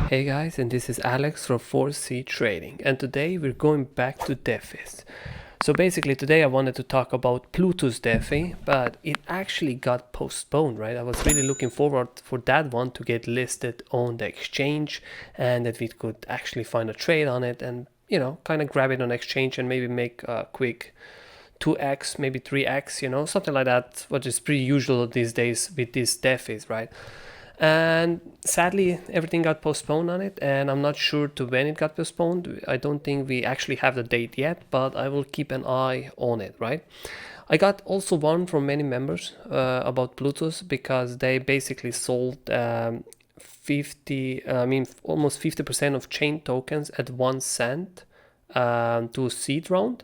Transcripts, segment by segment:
Hey guys, and this is Alex from 4C Trading, and today we're going back to Defis. So basically today I wanted to talk about Plutus Defi, but it actually got postponed, right? I was really looking forward for that one to get listed on the exchange and that we could actually find a trade on it and, you know, kind of grab it on exchange and maybe make a quick 2x, maybe 3x, you know, something like that, which is pretty usual these days with these Defis, right? And sadly everything got postponed on it, and I'm not sure to when it got postponed. I don't think we actually have the date yet, but I will keep an eye on it, right? I got also one from many members about Plutus, because they basically sold almost 50% of chain tokens at 1 cent to seed round.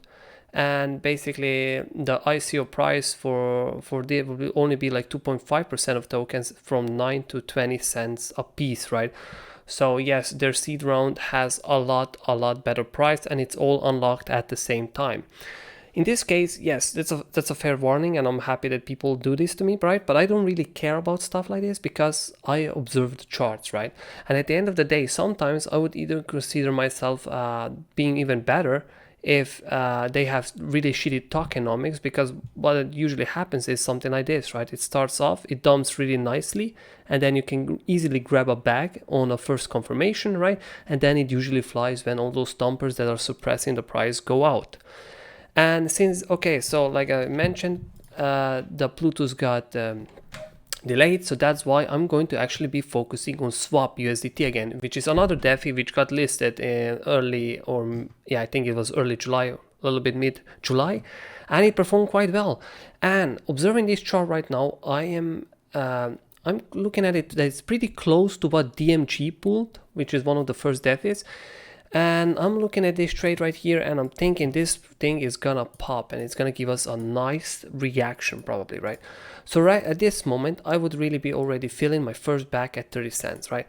And basically the ICO price for the will only be like 2.5% of tokens, from 9 to 20 cents a piece, right? So yes, their seed round has a lot better price, and it's all unlocked at the same time. In this case, yes, that's a fair warning, and I'm happy that people do this to me, right? But I don't really care about stuff like this because I observe the charts, right? And at the end of the day, sometimes I would either consider myself being even better if they have really shitty tokenomics, because what usually happens is something like this, right? It starts off, it dumps really nicely, and then you can easily grab a bag on a first confirmation, right? And then it usually flies when all those dumpers that are suppressing the price go out. And since, okay, so like I mentioned, the Plutus got delayed, so that's why I'm going to actually be focusing on Swap USDT again, which is another DeFi which got listed in early, or yeah, I think it was early July, a little bit mid July, and it performed quite well. And observing this chart right now, I'm looking at it that it's pretty close to what DMG pulled, which is one of the first DeFis. And I'm looking at this trade right here, and I'm thinking this thing is gonna pop and it's gonna give us a nice reaction probably, right? So right at this moment, I would really be already filling my first bag at 30 cents, right?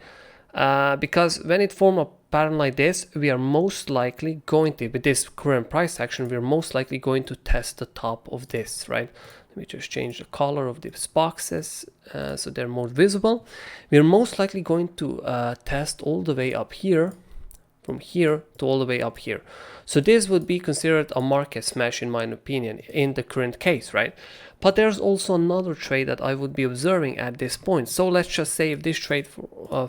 Because when it forms a pattern like this, we are most likely going to, with this current price action, we're most likely going to test the top of this, right? Let me just change the color of these boxes so they're more visible. We're most likely going to test all the way up here, from here to all the way up here. So this would be considered a market smash in my opinion in the current case, right? But there's also another trade that I would be observing at this point. So let's just say if this trade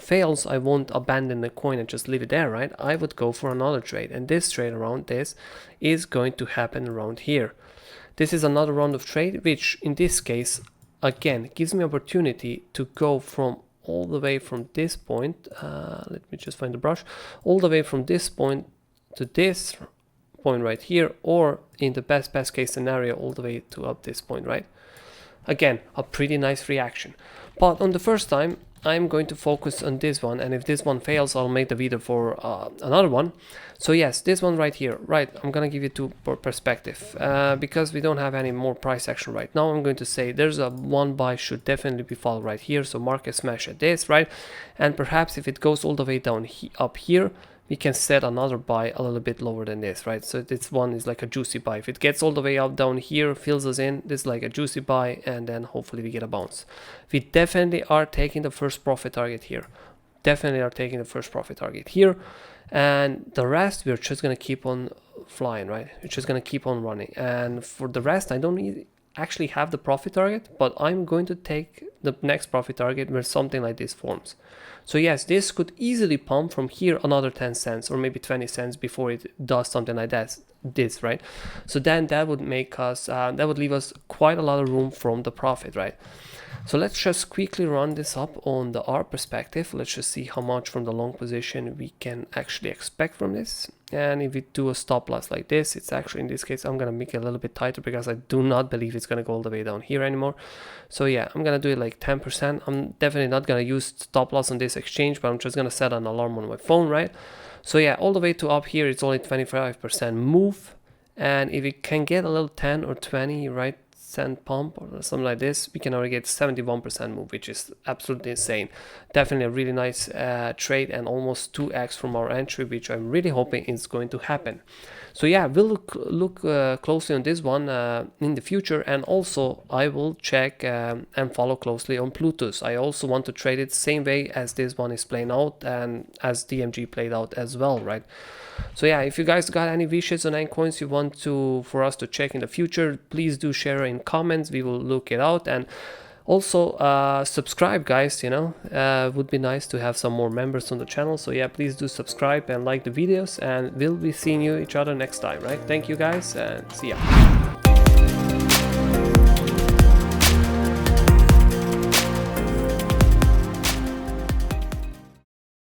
fails, I won't abandon the coin and just leave it there, right? I would go for another trade, and this trade around this is going to happen around here. This is another round of trade, which in this case again gives me opportunity to go from all the way from this point, let me just find the brush, all the way from this point to this point right here, or in the best case scenario all the way to up this point, right? Again, a pretty nice reaction. But on the first time, I'm going to focus on this one, and if this one fails, I'll make the video for another one. So yes, this one right here, right, I'm gonna give you two perspective, because we don't have any more price action right now. I'm going to say there's a one buy should definitely be followed right here, so market smash at this, right? And perhaps if it goes all the way down up here, we can set another buy a little bit lower than this, right? So this one is like a juicy buy. If it gets all the way up down here, fills us in, this is like a juicy buy, and then hopefully we get a bounce. We definitely are taking the first profit target here. Definitely are taking the first profit target here. And the rest, we're just gonna keep on flying, right? We're just gonna keep on running. And for the rest, I don't actually have the profit target, but I'm going to take the next profit target where something like this forms. So yes, this could easily pump from here another 10 cents or maybe 20 cents before it does something like this, right? So then that would make us, that would leave us quite a lot of room from the profit, right? So let's just quickly run this up on the R perspective. Let's just see how much from the long position we can actually expect from this. And if we do a stop loss like this, it's actually, in this case, I'm going to make it a little bit tighter because I do not believe it's going to go all the way down here anymore. So yeah, I'm going to do it like 10%. I'm definitely not going to use stop loss on this exchange, but I'm just going to set an alarm on my phone, right? So yeah, all the way to up here, it's only 25% move. And if it can get a little 10 or 20, right, cent pump or something like this, we can already get 71% move, which is absolutely insane. Definitely a really nice trade, and almost 2x from our entry, which I'm really hoping is going to happen. So yeah, we'll look closely on this one in the future, and also I will check and follow closely on Plutus. I also want to trade it same way as this one is playing out and as DMG played out as well, right? So yeah, if you guys got any wishes on any coins you want for us to check in the future, please do share in comments. We will look it out. And also subscribe, guys, you know, would be nice to have some more members on the channel. So yeah, please do subscribe and like the videos, and we'll be seeing each other next time, right? Thank you guys, and see ya.